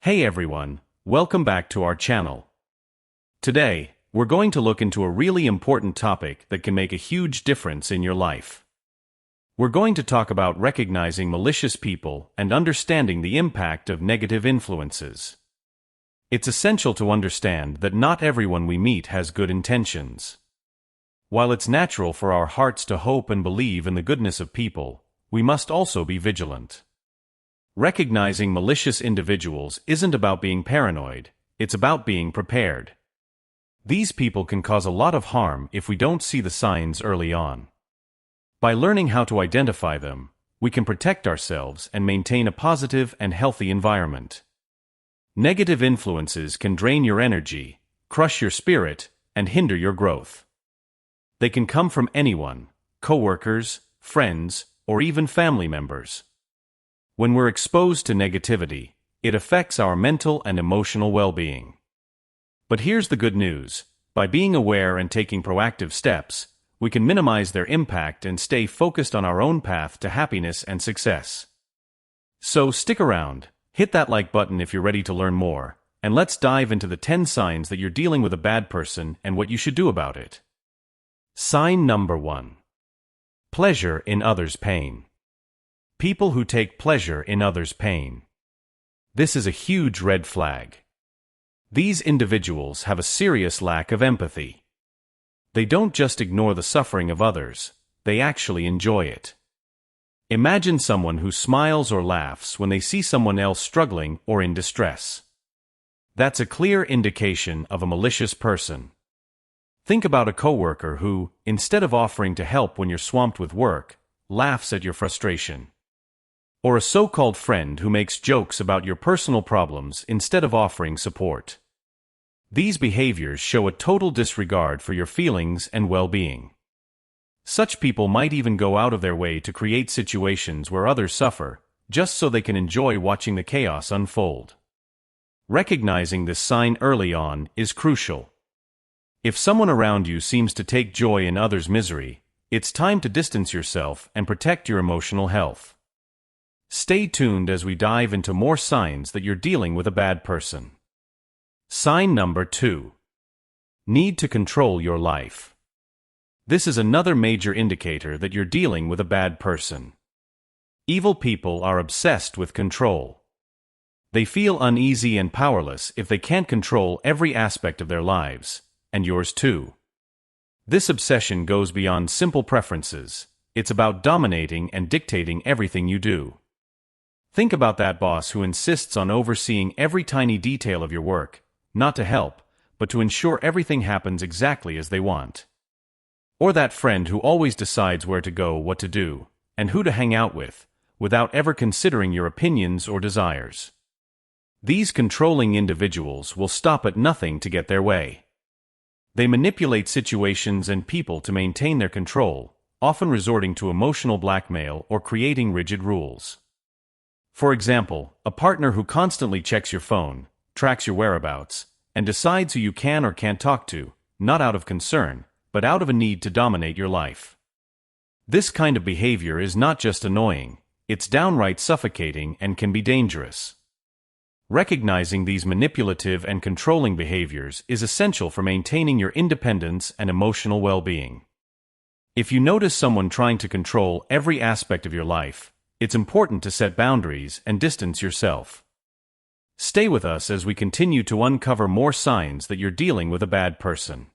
Hey everyone, welcome back to our channel. Today, we're going to look into a really important topic that can make a huge difference in your life. We're going to talk about recognizing malicious people and understanding the impact of negative influences. It's essential to understand that not everyone we meet has good intentions. While it's natural for our hearts to hope and believe in the goodness of people, we must also be vigilant. Recognizing malicious individuals isn't about being paranoid, it's about being prepared. These people can cause a lot of harm if we don't see the signs early on. By learning how to identify them, we can protect ourselves and maintain a positive and healthy environment. Negative influences can drain your energy, crush your spirit, and hinder your growth. They can come from anyone, coworkers, friends, or even family members. When we're exposed to negativity, it affects our mental and emotional well-being. But here's the good news. By being aware and taking proactive steps, we can minimize their impact and stay focused on our own path to happiness and success. So stick around, hit that like button if you're ready to learn more, and let's dive into the 10 signs that you're dealing with a bad person and what you should do about it. Sign number 1. Pleasure in others' pain. People who take pleasure in others' pain. This is a huge red flag. These individuals have a serious lack of empathy. They don't just ignore the suffering of others, they actually enjoy it. Imagine someone who smiles or laughs when they see someone else struggling or in distress. That's a clear indication of a malicious person. Think about a coworker who, instead of offering to help when you're swamped with work, laughs at your frustration. Or a so-called friend who makes jokes about your personal problems instead of offering support. These behaviors show a total disregard for your feelings and well-being. Such people might even go out of their way to create situations where others suffer, just so they can enjoy watching the chaos unfold. Recognizing this sign early on is crucial. If someone around you seems to take joy in others' misery, it's time to distance yourself and protect your emotional health. Stay tuned as we dive into more signs that you're dealing with a bad person. Sign number 2. Need to control your life. This is another major indicator that you're dealing with a bad person. Evil people are obsessed with control. They feel uneasy and powerless if they can't control every aspect of their lives, and yours too. This obsession goes beyond simple preferences. It's about dominating and dictating everything you do. Think about that boss who insists on overseeing every tiny detail of your work, not to help, but to ensure everything happens exactly as they want. Or that friend who always decides where to go, what to do, and who to hang out with, without ever considering your opinions or desires. These controlling individuals will stop at nothing to get their way. They manipulate situations and people to maintain their control, often resorting to emotional blackmail or creating rigid rules. For example, a partner who constantly checks your phone, tracks your whereabouts, and decides who you can or can't talk to, not out of concern, but out of a need to dominate your life. This kind of behavior is not just annoying, it's downright suffocating and can be dangerous. Recognizing these manipulative and controlling behaviors is essential for maintaining your independence and emotional well-being. If you notice someone trying to control every aspect of your life, it's important to set boundaries and distance yourself. Stay with us as we continue to uncover more signs that you're dealing with a bad person.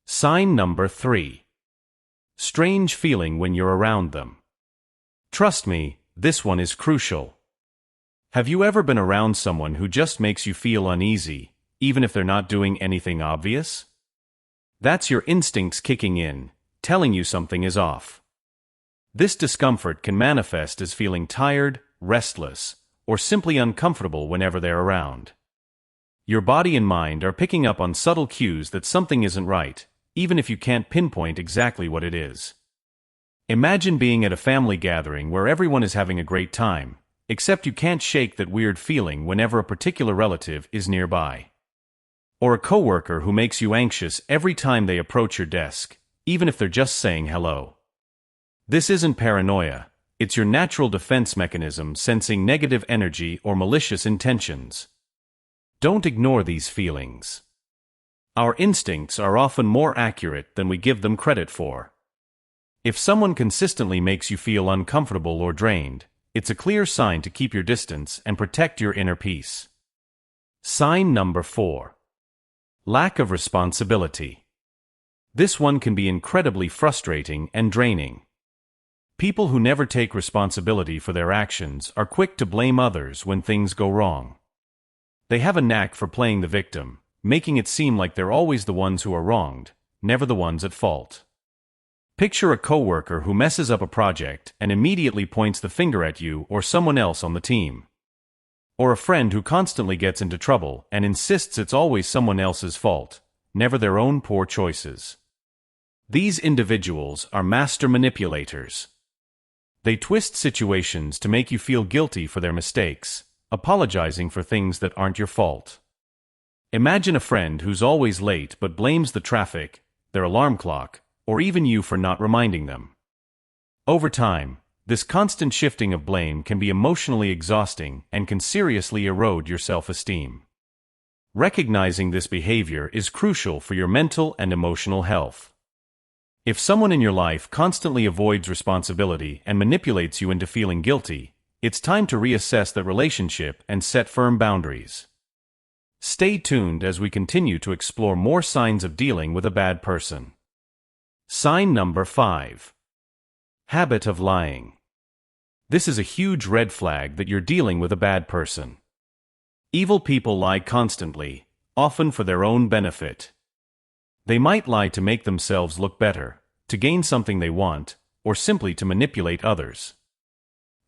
Sign number 3. Strange feeling when you're around them. Trust me, this one is crucial. Have you ever been around someone who just makes you feel uneasy, even if they're not doing anything obvious? That's your instincts kicking in, telling you something is off. This discomfort can manifest as feeling tired, restless, or simply uncomfortable whenever they're around. Your body and mind are picking up on subtle cues that something isn't right, even if you can't pinpoint exactly what it is. Imagine being at a family gathering where everyone is having a great time, except you can't shake that weird feeling whenever a particular relative is nearby. Or a coworker who makes you anxious every time they approach your desk, even if they're just saying hello. This isn't paranoia, it's your natural defense mechanism sensing negative energy or malicious intentions. Don't ignore these feelings. Our instincts are often more accurate than we give them credit for. If someone consistently makes you feel uncomfortable or drained, it's a clear sign to keep your distance and protect your inner peace. Sign number 4. Lack of responsibility. This one can be incredibly frustrating and draining. People who never take responsibility for their actions are quick to blame others when things go wrong. They have a knack for playing the victim, making it seem like they're always the ones who are wronged, never the ones at fault. Picture a coworker who messes up a project and immediately points the finger at you or someone else on the team. Or a friend who constantly gets into trouble and insists it's always someone else's fault, never their own poor choices. These individuals are master manipulators. They twist situations to make you feel guilty for their mistakes, apologizing for things that aren't your fault. Imagine a friend who's always late but blames the traffic, their alarm clock, or even you for not reminding them. Over time, this constant shifting of blame can be emotionally exhausting and can seriously erode your self-esteem. Recognizing this behavior is crucial for your mental and emotional health. If someone in your life constantly avoids responsibility and manipulates you into feeling guilty, it's time to reassess the relationship and set firm boundaries. Stay tuned as we continue to explore more signs of dealing with a bad person. Sign number 5. Habit of lying. This is a huge red flag that you're dealing with a bad person. Evil people lie constantly, often for their own benefit. They might lie to make themselves look better, to gain something they want, or simply to manipulate others.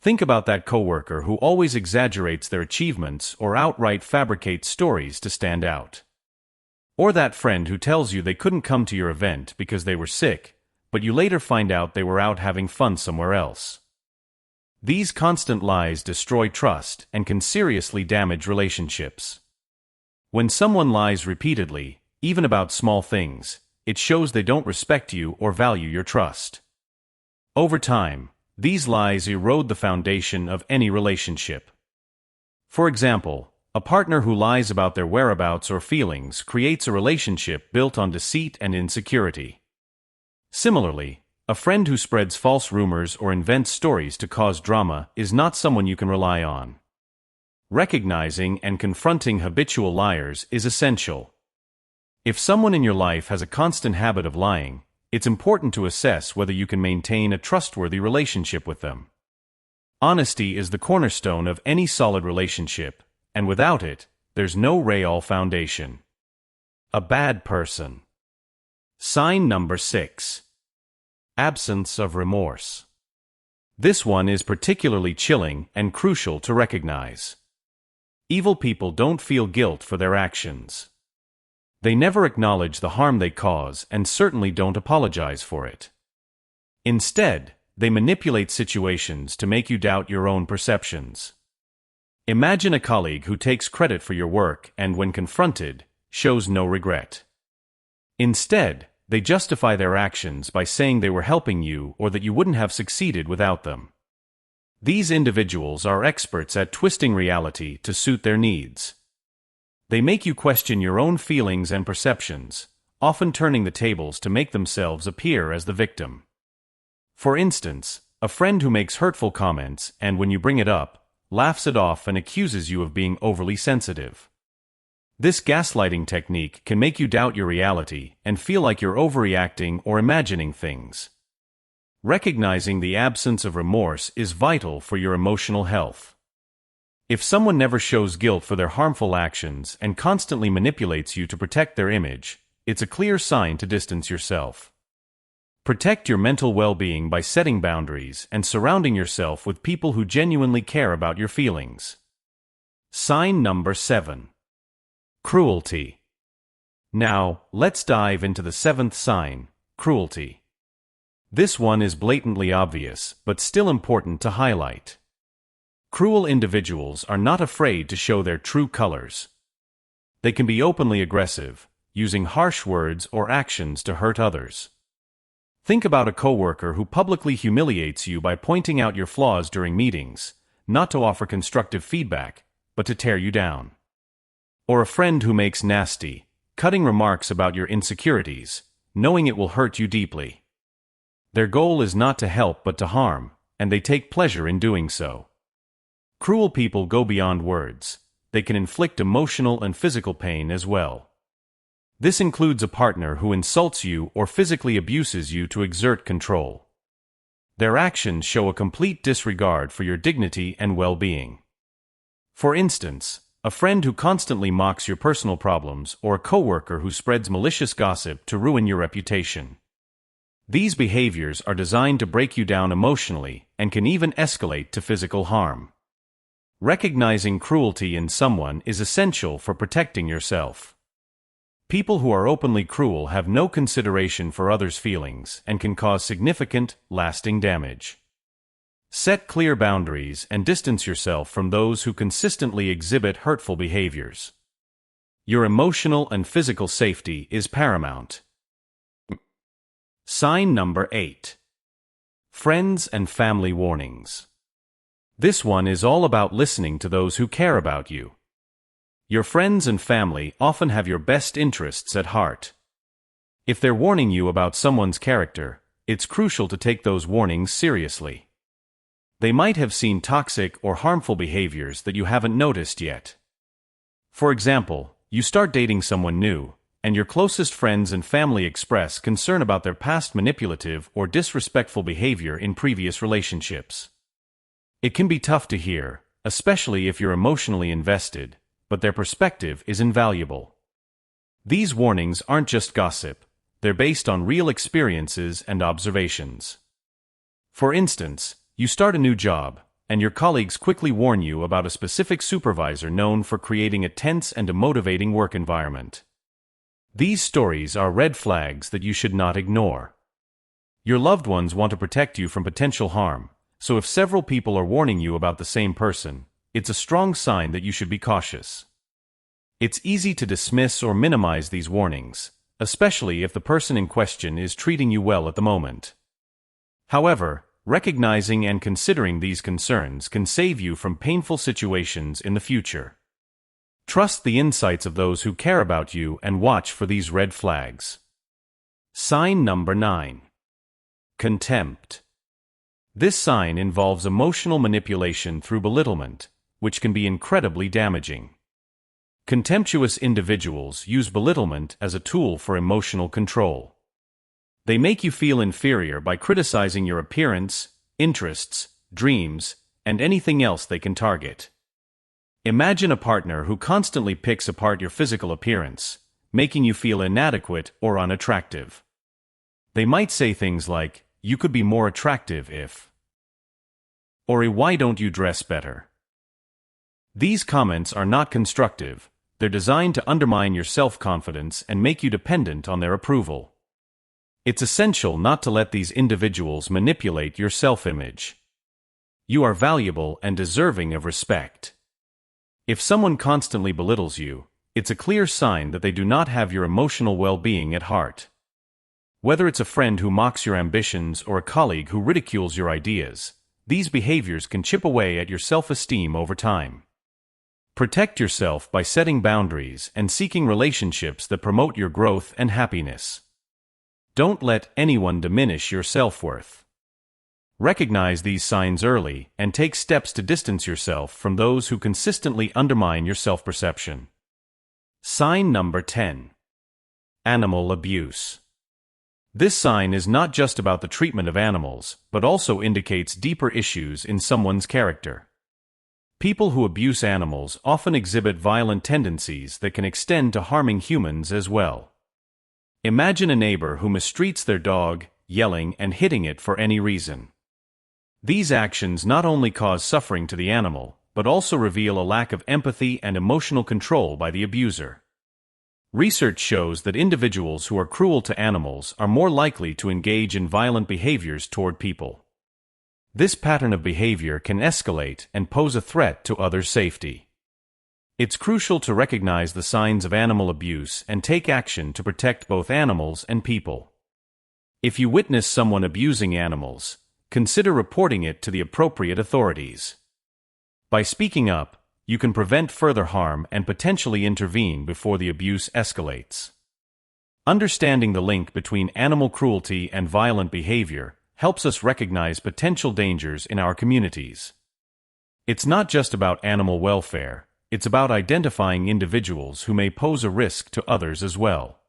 Think about that coworker who always exaggerates their achievements or outright fabricates stories to stand out. Or that friend who tells you they couldn't come to your event because they were sick, but you later find out they were out having fun somewhere else. These constant lies destroy trust and can seriously damage relationships. When someone lies repeatedly, even about small things, it shows they don't respect you or value your trust. Over time, these lies erode the foundation of any relationship. For example, a partner who lies about their whereabouts or feelings creates a relationship built on deceit and insecurity. Similarly, a friend who spreads false rumors or invents stories to cause drama is not someone you can rely on. Recognizing and confronting habitual liars is essential. If someone in your life has a constant habit of lying, it's important to assess whether you can maintain a trustworthy relationship with them. Honesty is the cornerstone of any solid relationship, and without it, there's no real foundation. A bad person. Sign number 6. Absence of remorse. This one is particularly chilling and crucial to recognize. Evil people don't feel guilt for their actions. They never acknowledge the harm they cause and certainly don't apologize for it. Instead, they manipulate situations to make you doubt your own perceptions. Imagine a colleague who takes credit for your work and, when confronted, shows no regret. Instead, they justify their actions by saying they were helping you or that you wouldn't have succeeded without them. These individuals are experts at twisting reality to suit their needs. They make you question your own feelings and perceptions, often turning the tables to make themselves appear as the victim. For instance, a friend who makes hurtful comments and, when you bring it up, laughs it off and accuses you of being overly sensitive. This gaslighting technique can make you doubt your reality and feel like you're overreacting or imagining things. Recognizing the absence of remorse is vital for your emotional health. If someone never shows guilt for their harmful actions and constantly manipulates you to protect their image, it's a clear sign to distance yourself. Protect your mental well-being by setting boundaries and surrounding yourself with people who genuinely care about your feelings. Sign number 7. Cruelty. Now, let's dive into the 7th sign, cruelty. This one is blatantly obvious, but still important to highlight. Cruel individuals are not afraid to show their true colors. They can be openly aggressive, using harsh words or actions to hurt others. Think about a coworker who publicly humiliates you by pointing out your flaws during meetings, not to offer constructive feedback, but to tear you down. Or a friend who makes nasty, cutting remarks about your insecurities, knowing it will hurt you deeply. Their goal is not to help but to harm, and they take pleasure in doing so. Cruel people go beyond words. They can inflict emotional and physical pain as well. This includes a partner who insults you or physically abuses you to exert control. Their actions show a complete disregard for your dignity and well-being. For instance, a friend who constantly mocks your personal problems or a coworker who spreads malicious gossip to ruin your reputation. These behaviors are designed to break you down emotionally and can even escalate to physical harm. Recognizing cruelty in someone is essential for protecting yourself. People who are openly cruel have no consideration for others' feelings and can cause significant, lasting damage. Set clear boundaries and distance yourself from those who consistently exhibit hurtful behaviors. Your emotional and physical safety is paramount. Sign number 8. Friends and family warnings. This one is all about listening to those who care about you. Your friends and family often have your best interests at heart. If they're warning you about someone's character, it's crucial to take those warnings seriously. They might have seen toxic or harmful behaviors that you haven't noticed yet. For example, you start dating someone new, and your closest friends and family express concern about their past manipulative or disrespectful behavior in previous relationships. It can be tough to hear, especially if you're emotionally invested, but their perspective is invaluable. These warnings aren't just gossip, they're based on real experiences and observations. For instance, you start a new job, and your colleagues quickly warn you about a specific supervisor known for creating a tense and demotivating work environment. These stories are red flags that you should not ignore. Your loved ones want to protect you from potential harm, so if several people are warning you about the same person, it's a strong sign that you should be cautious. It's easy to dismiss or minimize these warnings, especially if the person in question is treating you well at the moment. However, recognizing and considering these concerns can save you from painful situations in the future. Trust the insights of those who care about you and watch for these red flags. Sign number 9. Contempt. This sign involves emotional manipulation through belittlement, which can be incredibly damaging. Contemptuous individuals use belittlement as a tool for emotional control. They make you feel inferior by criticizing your appearance, interests, dreams, and anything else they can target. Imagine a partner who constantly picks apart your physical appearance, making you feel inadequate or unattractive. They might say things like, "You could be more attractive if," or "Why don't you dress better?" These comments are not constructive. They're designed to undermine your self-confidence and make you dependent on their approval. It's essential not to let these individuals manipulate your self-image. You are valuable and deserving of respect. If someone constantly belittles you, it's a clear sign that they do not have your emotional well-being at heart. Whether it's a friend who mocks your ambitions or a colleague who ridicules your ideas, these behaviors can chip away at your self-esteem over time. Protect yourself by setting boundaries and seeking relationships that promote your growth and happiness. Don't let anyone diminish your self-worth. Recognize these signs early and take steps to distance yourself from those who consistently undermine your self-perception. Sign number 10. Animal abuse. This sign is not just about the treatment of animals, but also indicates deeper issues in someone's character. People who abuse animals often exhibit violent tendencies that can extend to harming humans as well. Imagine a neighbor who mistreats their dog, yelling and hitting it for any reason. These actions not only cause suffering to the animal, but also reveal a lack of empathy and emotional control by the abuser. Research shows that individuals who are cruel to animals are more likely to engage in violent behaviors toward people. This pattern of behavior can escalate and pose a threat to others' safety. It's crucial to recognize the signs of animal abuse and take action to protect both animals and people. If you witness someone abusing animals, consider reporting it to the appropriate authorities. By speaking up, you can prevent further harm and potentially intervene before the abuse escalates. Understanding the link between animal cruelty and violent behavior helps us recognize potential dangers in our communities. It's not just about animal welfare, it's about identifying individuals who may pose a risk to others as well.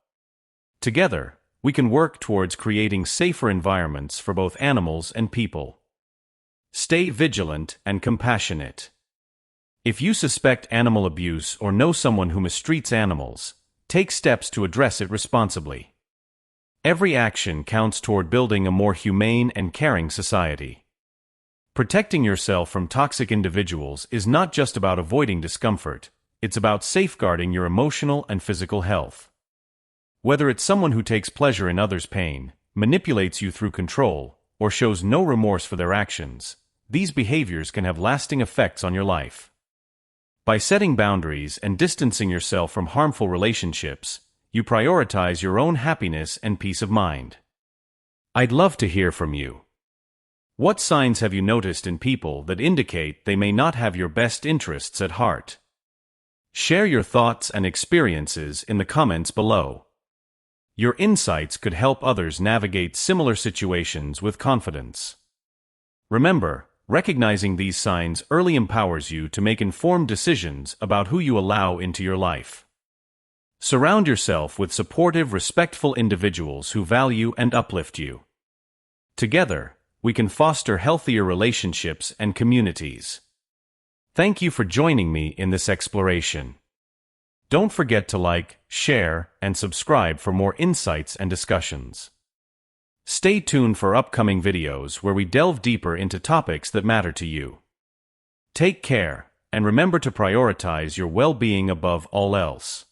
Together, we can work towards creating safer environments for both animals and people. Stay vigilant and compassionate. If you suspect animal abuse or know someone who mistreats animals, take steps to address it responsibly. Every action counts toward building a more humane and caring society. Protecting yourself from toxic individuals is not just about avoiding discomfort, it's about safeguarding your emotional and physical health. Whether it's someone who takes pleasure in others' pain, manipulates you through control, or shows no remorse for their actions, these behaviors can have lasting effects on your life. By setting boundaries and distancing yourself from harmful relationships, you prioritize your own happiness and peace of mind. I'd love to hear from you. What signs have you noticed in people that indicate they may not have your best interests at heart? Share your thoughts and experiences in the comments below. Your insights could help others navigate similar situations with confidence. Remember, recognizing these signs early empowers you to make informed decisions about who you allow into your life. Surround yourself with supportive, respectful individuals who value and uplift you. Together, we can foster healthier relationships and communities. Thank you for joining me in this exploration. Don't forget to like, share, and subscribe for more insights and discussions. Stay tuned for upcoming videos where we delve deeper into topics that matter to you. Take care, and remember to prioritize your well-being above all else.